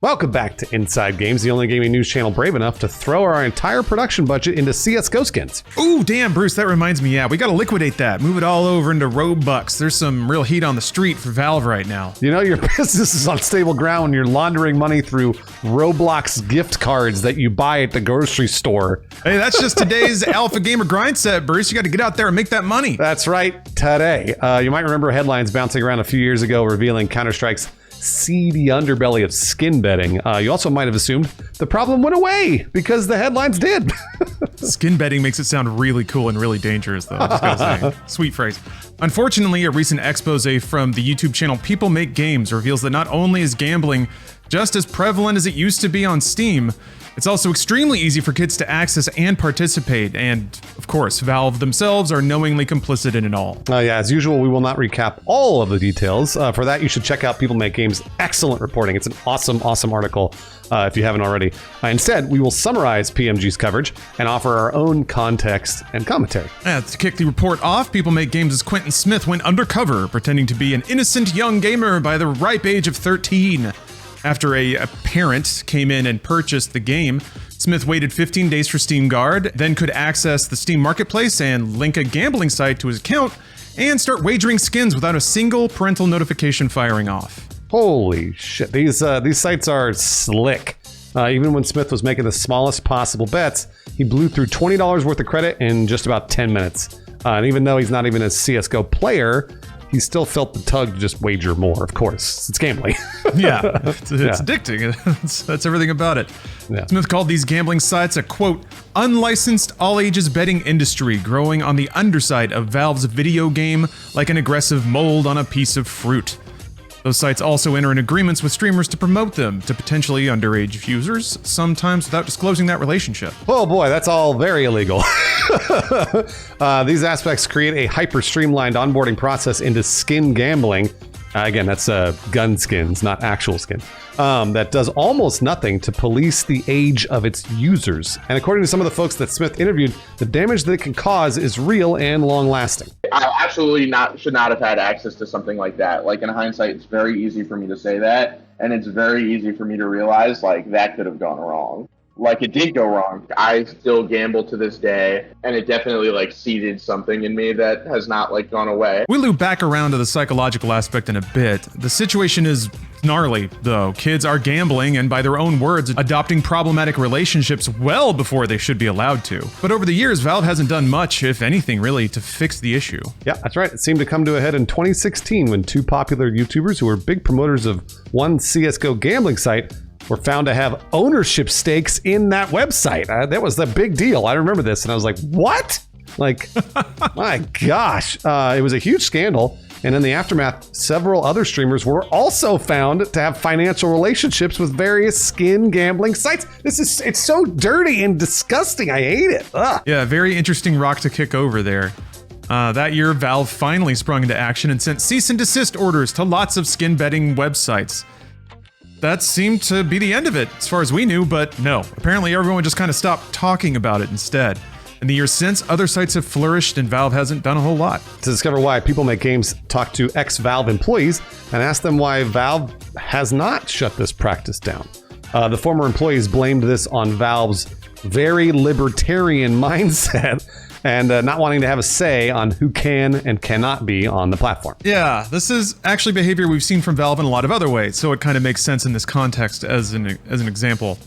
Welcome back to Inside Games, the only gaming news channel brave enough to throw our entire production budget into CSGO skins. Ooh, damn, Bruce, that reminds me, we gotta liquidate that. Move it all over into Robux. There's some real heat on the street for Valve right now. You know, your business is on stable ground when you're laundering money through Roblox gift cards that you buy at the grocery store. Hey, that's just today's Alpha Gamer grind set, Bruce. You gotta get out there and make that money. That's right, today. You might remember headlines bouncing around a few years ago revealing Counter-Strike's seedy underbelly of skin betting. You also might have assumed the problem went away because the headlines did. Skin betting makes it sound really cool and really dangerous, though. I just gotta say. Sweet phrase. Unfortunately, a recent expose from the YouTube channel People Make Games reveals that not only is gambling just as prevalent as it used to be on Steam, it's also extremely easy for kids to access and participate, and of course, Valve themselves are knowingly complicit in it all. Yeah, as usual, we will not recap all of the details. For that, you should check out People Make Games' excellent reporting. It's an awesome, awesome article if you haven't already. Instead, we will summarize PMG's coverage and offer our own context and commentary. To kick the report off, People Make Games' Quentin Smith went undercover, pretending to be an innocent young gamer by the ripe age of 13. After a parent came in and purchased the game, Smith waited 15 days for Steam Guard, then could access the Steam Marketplace and link a gambling site to his account and start wagering skins without a single parental notification firing off. Holy shit, these sites are slick. Even when Smith was making the smallest possible bets, he blew through $20 worth of credit in just about 10 minutes. And even though he's not even a CSGO player, he still felt the tug to just wager more, of course. It's gambling. Yeah, it's addicting. That's everything about it. Yeah. Smith called these gambling sites a, quote, unlicensed all-ages betting industry growing on the underside of Valve's video game like an aggressive mold on a piece of fruit. Those sites also enter in agreements with streamers to promote them to potentially underage users, sometimes without disclosing that relationship. Oh boy, that's all very illegal. These aspects create a hyper-streamlined onboarding process into skin gambling. Again, that's gun skins, not actual skin. That does almost nothing to police the age of its users. And according to some of the folks that Smith interviewed, the damage that it can cause is real and long-lasting. I absolutely should not have had access to something like that. Like, in hindsight, it's very easy for me to say that, and it's very easy for me to realize, like, that could have gone wrong. Like, it did go wrong. I still gamble to this day, and it definitely, like, seeded something in me that has not, like, gone away. We loop back around to the psychological aspect in a bit. The situation is gnarly, though. Kids are gambling and, by their own words, adopting problematic relationships well before they should be allowed to. But over the years, Valve hasn't done much, if anything, really, to fix the issue. Yeah, that's right. It seemed to come to a head in 2016 when two popular YouTubers who were big promoters of one CSGO gambling site were found to have ownership stakes in that website. That was the big deal. I remember this, and I was like, what? Like, my gosh. It was a huge scandal. And in the aftermath, several other streamers were also found to have financial relationships with various skin gambling sites. It's so dirty and disgusting. I hate it. Ugh. Yeah, very interesting rock to kick over there. That year, Valve finally sprung into action and sent cease and desist orders to lots of skin betting websites. That seemed to be the end of it, as far as we knew, but no. Apparently everyone just kind of stopped talking about it instead. In the years since, other sites have flourished and Valve hasn't done a whole lot. To discover why, People Make Games talked to ex-Valve employees and asked them why Valve has not shut this practice down. The former employees blamed this on Valve's very libertarian mindset and not wanting to have a say on who can and cannot be on the platform. Yeah, this is actually behavior we've seen from Valve in a lot of other ways, so it kind of makes sense in this context as an example.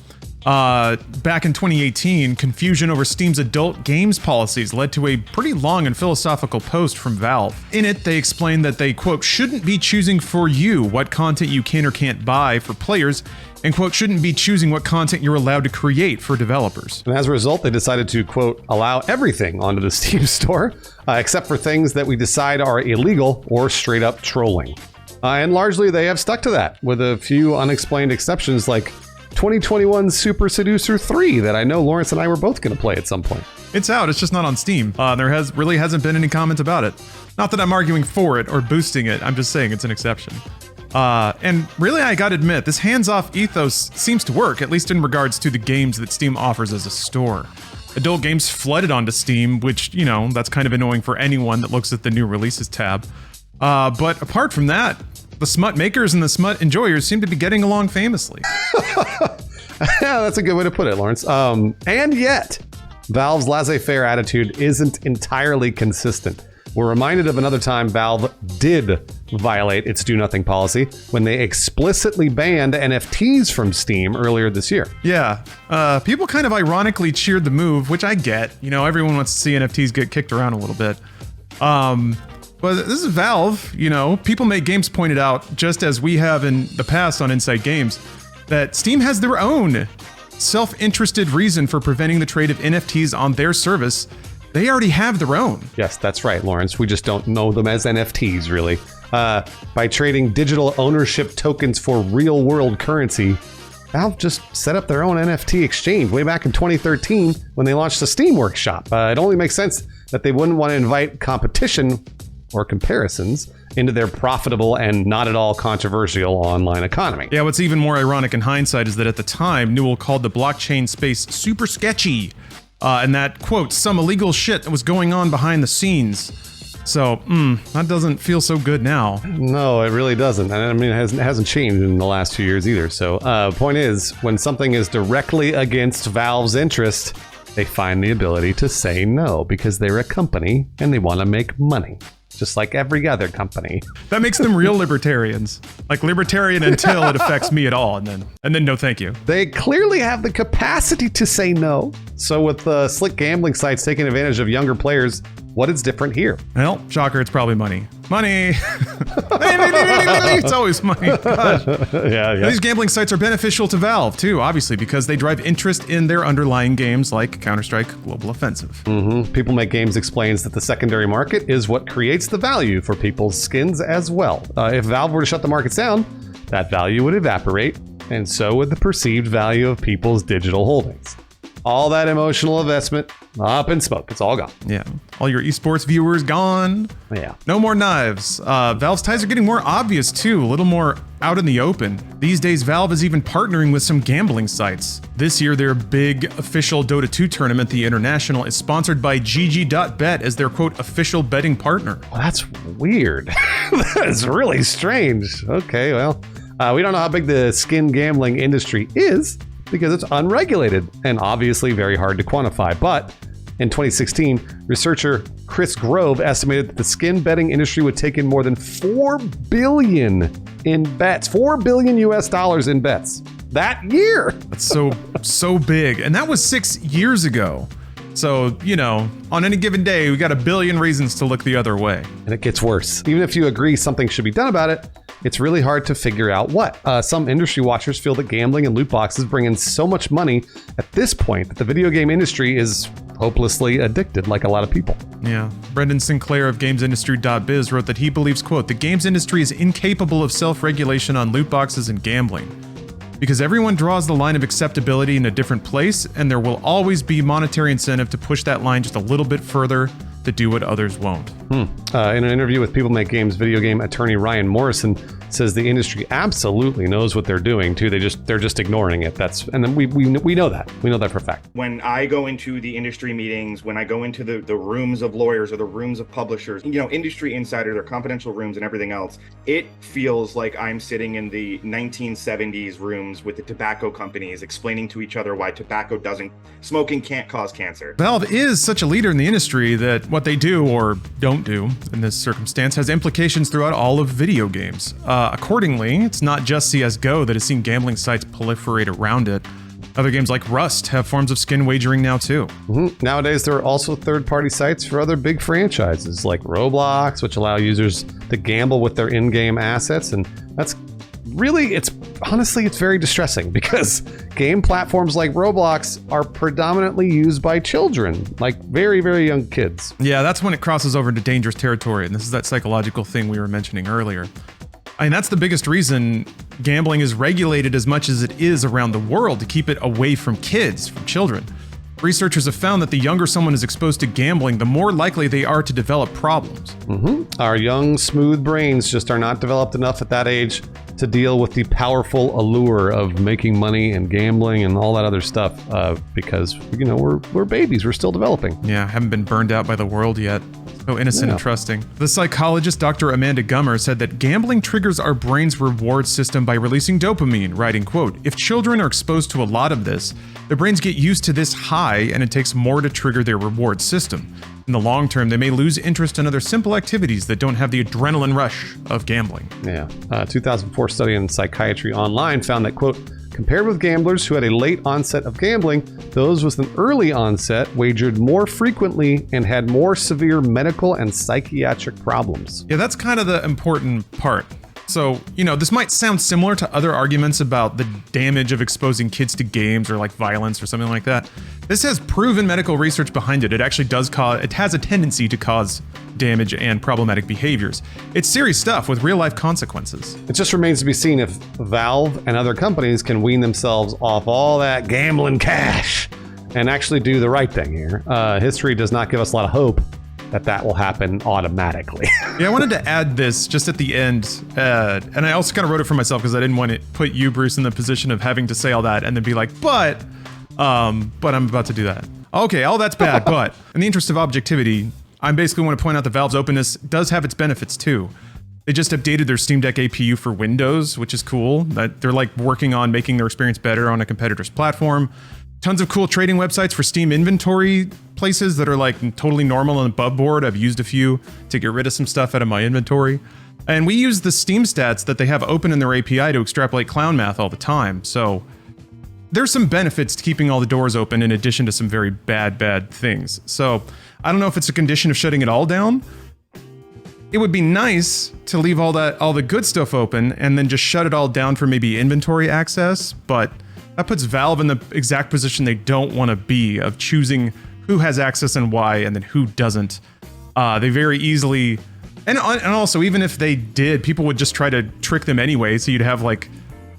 Back in 2018, confusion over Steam's adult games policies led to a pretty long and philosophical post from Valve. In it, they explained that they, quote, shouldn't be choosing for you what content you can or can't buy for players, and, quote, shouldn't be choosing what content you're allowed to create for developers. And as a result, they decided to, quote, allow everything onto the Steam store, except for things that we decide are illegal or straight up trolling. And largely, they have stuck to that, with a few unexplained exceptions like 2021 Super Seducer 3 that I know Lawrence and I were both going to play at some point. It's out, it's just not on Steam. There really hasn't been any comment about it. Not that I'm arguing for it or boosting it, I'm just saying it's an exception. And really, I gotta admit, this hands-off ethos seems to work, at least in regards to the games that Steam offers as a store. Adult games flooded onto Steam, which, you know, that's kind of annoying for anyone that looks at the new releases tab. But apart from that, The smut makers and the smut enjoyers seem to be getting along famously. Yeah, that's a good way to put it, Lawrence. And yet, Valve's laissez-faire attitude isn't entirely consistent. We're reminded of another time Valve did violate its do nothing policy when they explicitly banned NFTs from Steam earlier this year. Yeah, people kind of ironically cheered the move, which I get. You know, everyone wants to see NFTs get kicked around a little bit. But this is Valve. You know, People Make Games pointed out, just as we have in the past on Inside Games, that Steam has their own self-interested reason for preventing the trade of NFTs on their service. They already have their own. Yes, that's right, Lawrence. We just don't know them as NFTs, really. By trading digital ownership tokens for real-world currency, Valve just set up their own NFT exchange way back in 2013 when they launched the Steam Workshop. It only makes sense that they wouldn't want to invite competition or comparisons into their profitable and not at all controversial online economy. Yeah, what's even more ironic in hindsight is that at the time, Newell called the blockchain space super sketchy, and that, quote, some illegal shit that was going on behind the scenes. So, that doesn't feel so good now. No, it really doesn't. And I mean, it hasn't changed in the last few years either. So, point is, when something is directly against Valve's interest, they find the ability to say no because they're a company and they want to make money. Just like every other company. That makes them real libertarians. Like libertarian until it affects me at all, and then no thank you. They clearly have the capacity to say no. So with slick gambling sites taking advantage of younger players, what is different here? Well, shocker, it's probably money. Money! It's always money. Gosh. Yeah. These gambling sites are beneficial to Valve, too, obviously, because they drive interest in their underlying games like Counter-Strike Global Offensive. People Make Games explains that the secondary market is what creates the value for people's skins as well. If Valve were to shut the markets down, that value would evaporate, and so would the perceived value of people's digital holdings. All that emotional investment up in smoke. It's all gone. Yeah. All your esports viewers gone. Yeah. No more knives. Valve's ties are getting more obvious too, a little more out in the open. These days, Valve is even partnering with some gambling sites. This year, their big official Dota 2 tournament, the International, is sponsored by GG.bet as their, quote, official betting partner. Well, that's weird. That is really strange. Okay, well, we don't know how big the skin gambling industry is, because it's unregulated and obviously very hard to quantify. But in 2016, researcher Chris Grove estimated that the skin betting industry would take in more than $4 billion in bets, $4 billion US in bets that year. That's so big. And that was 6 years ago. So, you know, on any given day, we got a billion reasons to look the other way. And it gets worse. Even if you agree something should be done about it, it's really hard to figure out what. Some industry watchers feel that gambling and loot boxes bring in so much money at this point that the video game industry is hopelessly addicted, like a lot of people. Yeah. Brendan Sinclair of GamesIndustry.biz wrote that he believes, quote, the games industry is incapable of self-regulation on loot boxes and gambling, because everyone draws the line of acceptability in a different place, and there will always be monetary incentive to push that line just a little bit further to do what others won't. In an interview with People Make Games video game attorney Ryan Morrison says the industry absolutely knows what they're doing too. They're just ignoring it. And then we know that. We know that for a fact. When I go into the industry meetings, when I go into the rooms of lawyers or the rooms of publishers, you know, industry insider, their confidential rooms and everything else, it feels like I'm sitting in the 1970s rooms with the tobacco companies explaining to each other why smoking can't cause cancer. Valve is such a leader in the industry that what they do or don't do in this circumstance has implications throughout all of video games. Accordingly, it's not just CSGO that has seen gambling sites proliferate around it. Other games like Rust have forms of skin wagering now too. Nowadays, there are also third-party sites for other big franchises like Roblox, which allow users to gamble with their in-game assets, and that's really, it's very distressing because game platforms like Roblox are predominantly used by children, like very, very young kids. Yeah, that's when it crosses over into dangerous territory, and this is that psychological thing we were mentioning earlier. I mean, that's the biggest reason gambling is regulated as much as it is around the world, to keep it away from kids, from children. Researchers have found that the younger someone is exposed to gambling, the more likely they are to develop problems. Our young, smooth brains just are not developed enough at that age to deal with the powerful allure of making money and gambling and all that other stuff, because we're babies, we're still developing. Yeah, haven't been burned out by the world yet. So innocent and trusting. The psychologist Dr. Amanda Gummer said that gambling triggers our brain's reward system by releasing dopamine, writing, quote, "If children are exposed to a lot of this, their brains get used to this high and it takes more to trigger their reward system. In the long term, they may lose interest in other simple activities that don't have the adrenaline rush of gambling." Yeah. A 2004 study in Psychiatry Online found that, quote, "Compared with gamblers who had a late onset of gambling, those with an early onset wagered more frequently and had more severe medical and psychiatric problems." Yeah, that's kind of the important part. So, this might sound similar to other arguments about the damage of exposing kids to games or like violence or something like that. This has proven medical research behind it. It actually it has a tendency to cause damage and problematic behaviors. It's serious stuff with real life consequences. It just remains to be seen if Valve and other companies can wean themselves off all that gambling cash and actually do the right thing here. History does not give us a lot of hope that will happen automatically. Yeah, I wanted to add this just at the end, and I also kind of wrote it for myself because I didn't want to put you, Bruce, in the position of having to say all that and then be like, but I'm about to do that. Okay, all that's bad, but in the interest of objectivity, I basically want to point out that Valve's openness does have its benefits too. They just updated their Steam Deck APU for Windows, which is cool. That they're like working on making their experience better on a competitor's platform. Tons of cool trading websites for Steam inventory places that are like totally normal and above board. I've used a few to get rid of some stuff out of my inventory. And we use the Steam stats that they have open in their API to extrapolate clown math all the time. So there's some benefits to keeping all the doors open in addition to some very bad things. So I don't know if it's a condition of shutting it all down. It would be nice to leave all the good stuff open and then just shut it all down for maybe inventory access, but that puts Valve in the exact position they don't want to be of choosing who has access and why, and then who doesn't. They very easily, and also even if they did, people would just try to trick them anyway. So you'd have like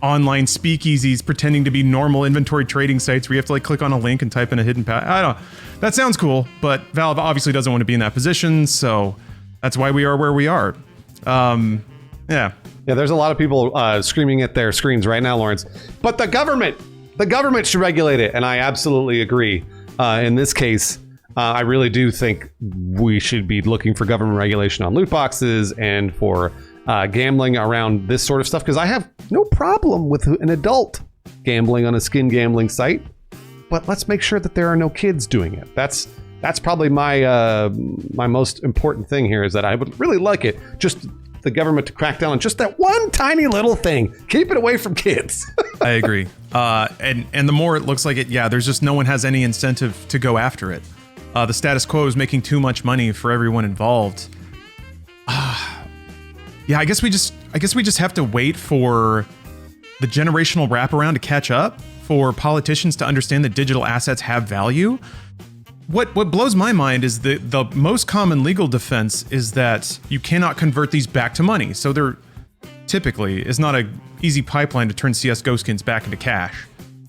online speakeasies pretending to be normal inventory trading sites where you have to like click on a link and type in a hidden path. I don't know. That sounds cool, but Valve obviously doesn't want to be in that position, so that's why we are where we are. Yeah. Yeah, there's a lot of people screaming at their screens right now, Lawrence. But the government should regulate it, and I absolutely agree. In this case, I really do think we should be looking for government regulation on loot boxes and for gambling around this sort of stuff, because I have no problem with an adult gambling on a skin gambling site, but let's make sure that there are no kids doing it. That's probably my my most important thing here, is that I would really like it just the government to crack down on just that one tiny little thing. Keep it away from kids. I agree. And the more it looks like it, yeah, there's just no one has any incentive to go after it. The status quo is making too much money for everyone involved. Yeah, I guess we just have to wait for the generational wraparound to catch up, for politicians to understand that digital assets have value. What blows my mind is the most common legal defense is that you cannot convert these back to money. So there typically is not an easy pipeline to turn CSGO skins back into cash.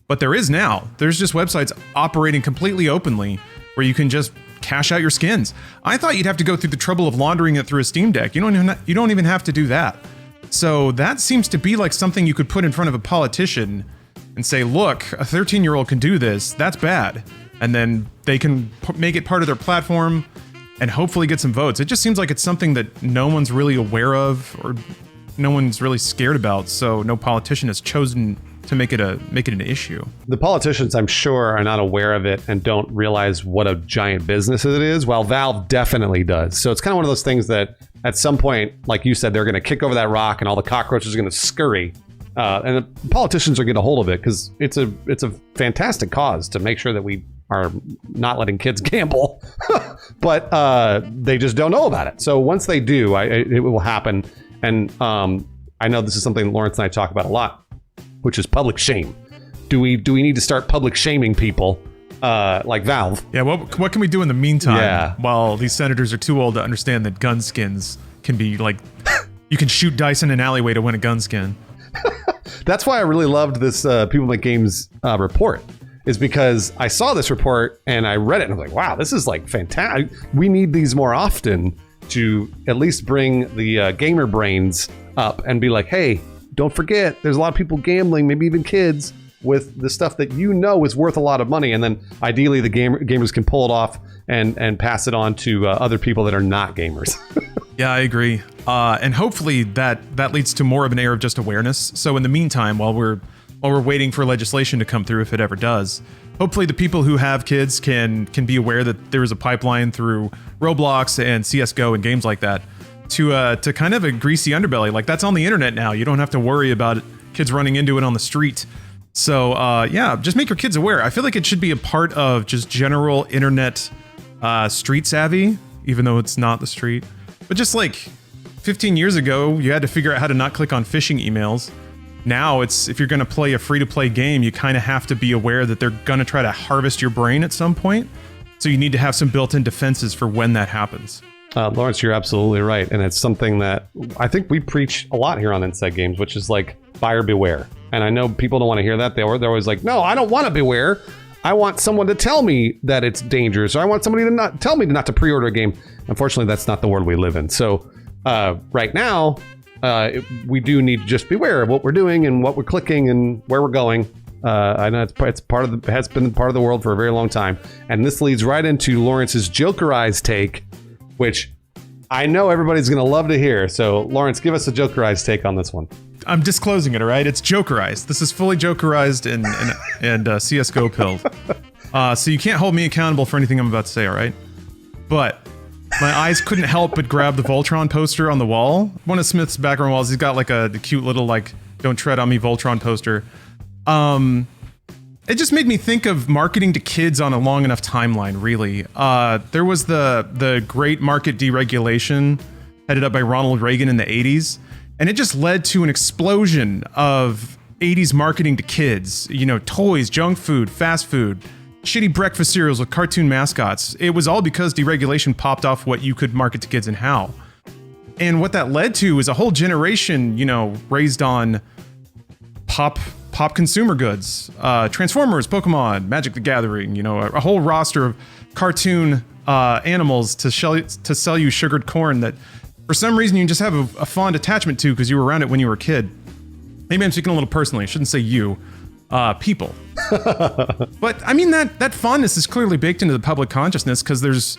But there is now. There's just websites operating completely openly where you can just cash out your skins. I thought you'd have to go through the trouble of laundering it through a Steam Deck. You don't even have to do that. So that seems to be like something you could put in front of a politician and say, look, a 13-year-old can do this. That's bad. And then they can make it part of their platform and hopefully get some votes. It just seems like it's something that no one's really aware of or no one's really scared about. So no politician has chosen to make it an issue. The politicians, I'm sure, are not aware of it and don't realize what a giant business it is, while Valve definitely does. So it's kind of one of those things that at some point, like you said, they're going to kick over that rock and all the cockroaches are going to scurry. And the politicians are getting a hold of it because it's a fantastic cause to make sure that we are not letting kids gamble, but they just don't know about it. So once they do, it will happen. And I know this is something Lawrence and I talk about a lot, which is public shame. Do we need to start public shaming people like Valve? Yeah. What can we do in the meantime while these senators are too old to understand that gun skins can be like, you can shoot dice in an alleyway to win a gun skin. That's why I really loved this People Make Games report, is because I saw this report and I read it and I'm like, wow, this is like fantastic. We need these more often to at least bring the gamer brains up and be like, hey, don't forget, there's a lot of people gambling, maybe even kids, with the stuff that you know is worth a lot of money, and then ideally the gamers can pull it off and pass it on to other people that are not gamers. Yeah, I agree. And hopefully that leads to more of an air of just awareness. So in the meantime, while we're waiting for legislation to come through, if it ever does, hopefully the people who have kids can be aware that there is a pipeline through Roblox and CSGO and games like that to kind of a greasy underbelly. Like, that's on the internet now. You don't have to worry about kids running into it on the street. So yeah, just make your kids aware. I feel like it should be a part of just general internet street savvy, even though it's not the street. But just like 15 years ago, you had to figure out how to not click on phishing emails. Now it's, if you're going to play a free-to-play game, you kind of have to be aware that they're going to try to harvest your brain at some point. So you need to have some built-in defenses for when that happens. Lawrence, you're absolutely right. And it's something that I think we preach a lot here on Inside Games, which is like, buyer beware. And I know people don't want to hear that. They're always like, no, I don't want to beware. I want someone to tell me that it's dangerous, or I want somebody to not tell me not to pre-order a game. Unfortunately, that's not the world we live in. So right now, we do need to just beware of what we're doing and what we're clicking and where we're going. I know it's part of has been part of the world for a very long time. And this leads right into Lawrence's Jokerized take, which I know everybody's going to love to hear. So Lawrence, give us a Jokerized take on this one. I'm disclosing it, all right? It's Jokerized. This is fully Jokerized and CSGO pilled. So you can't hold me accountable for anything I'm about to say, all right? But my eyes couldn't help but grab the Voltron poster on the wall. One of Smith's background walls, he's got like the cute little, like, don't tread on me Voltron poster. It just made me think of marketing to kids on a long enough timeline, really. There was the great market deregulation headed up by Ronald Reagan in the 80s. And it just led to an explosion of 80s marketing to kids. You know, toys, junk food, fast food, shitty breakfast cereals with cartoon mascots. It was all because deregulation popped off what you could market to kids and how. And what that led to is a whole generation, you know, raised on pop consumer goods. Transformers, Pokemon, Magic the Gathering, you know, a whole roster of cartoon animals to sell you sugared corn that for some reason you just have a fond attachment to because you were around it when you were a kid. Maybe I'm speaking a little personally. I shouldn't say you. People. But I mean, that fondness is clearly baked into the public consciousness because there's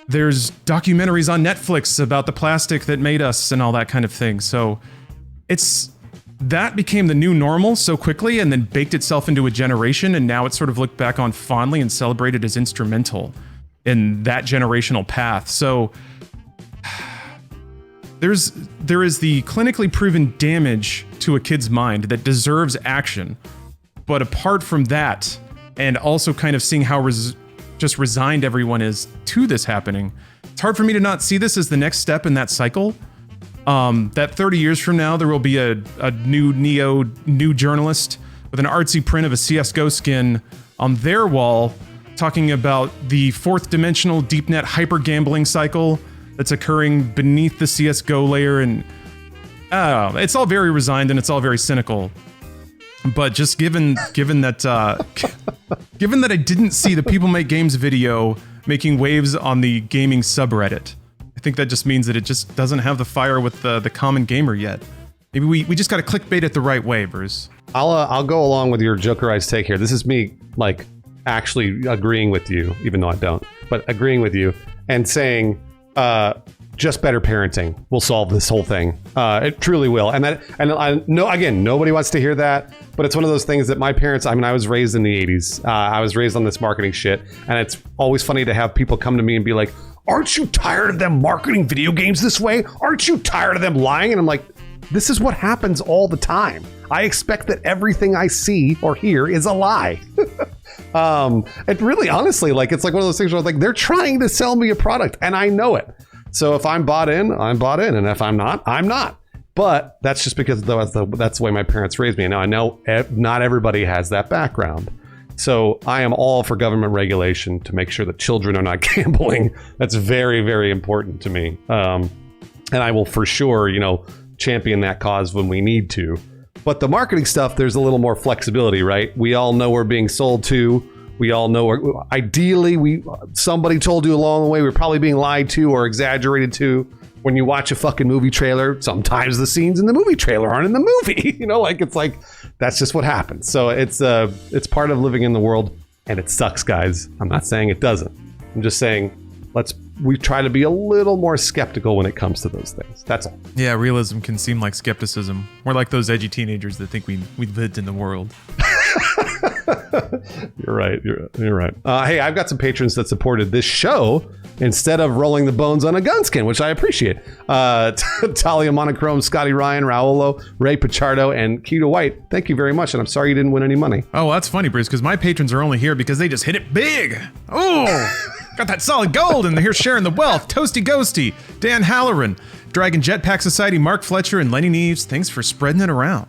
documentaries on Netflix about the plastic that made us and all that kind of thing. So that became the new normal so quickly and then baked itself into a generation, and now it's sort of looked back on fondly and celebrated as instrumental in that generational path. So there is the clinically proven damage to a kid's mind that deserves action. But apart from that, and also kind of seeing how just resigned everyone is to this happening, it's hard for me to not see this as the next step in that cycle. That 30 years from now, there will be a new journalist with an artsy print of a CSGO skin on their wall talking about the fourth dimensional deep net hyper gambling cycle that's occurring beneath the CSGO layer, and it's all very resigned and it's all very cynical. But just given that given that I didn't see the People Make Games video making waves on the gaming subreddit, I think that just means that it just doesn't have the fire with the common gamer yet. Maybe we just got to clickbait it the right way, Bruce. I'll go along with your Jokerized take here. This is me like actually agreeing with you, even though I don't, but agreeing with you and saying just better parenting will solve this whole thing. It truly will. And I know, again, nobody wants to hear that, but it's one of those things that my parents, I mean, I was raised in the 80s. I was raised on this marketing shit. And it's always funny to have people come to me and be like, aren't you tired of them marketing video games this way? Aren't you tired of them lying? And I'm like, this is what happens all the time. I expect that everything I see or hear is a lie. It really, honestly, like, it's like one of those things where I'm like, they're trying to sell me a product and I know it. So if I'm bought in, I'm bought in. And if I'm not, I'm not. But that's just because that's the way my parents raised me. Now, I know not everybody has that background. So I am all for government regulation to make sure that children are not gambling. That's very, very important to me. And I will for sure, champion that cause when we need to. But the marketing stuff, there's a little more flexibility, right? We all know we're being sold to. We all know, ideally, somebody told you along the way we're probably being lied to or exaggerated to. when you watch a fucking movie trailer, sometimes the scenes in the movie trailer aren't in the movie. It's like that's just what happens. So it's part of living in the world, and it sucks, guys. I'm not saying it doesn't. I'm just saying we try to be a little more skeptical when it comes to those things. That's all. Yeah, realism can seem like skepticism. We're like those edgy teenagers that think we lived in the world. You're right. You're right. Hey, I've got some patrons that supported this show instead of rolling the bones on a gunskin, which I appreciate. Talia Monochrome, Scotty Ryan, Raolo, Ray Pichardo, and Keto White. Thank you very much, and I'm sorry you didn't win any money. Oh, that's funny, Bruce, because my patrons are only here because they just hit it big. Oh, got that solid gold, and they're here sharing the wealth. Toasty Ghosty, Dan Halloran, Dragon Jetpack Society, Mark Fletcher, and Lenny Neves. Thanks for spreading it around.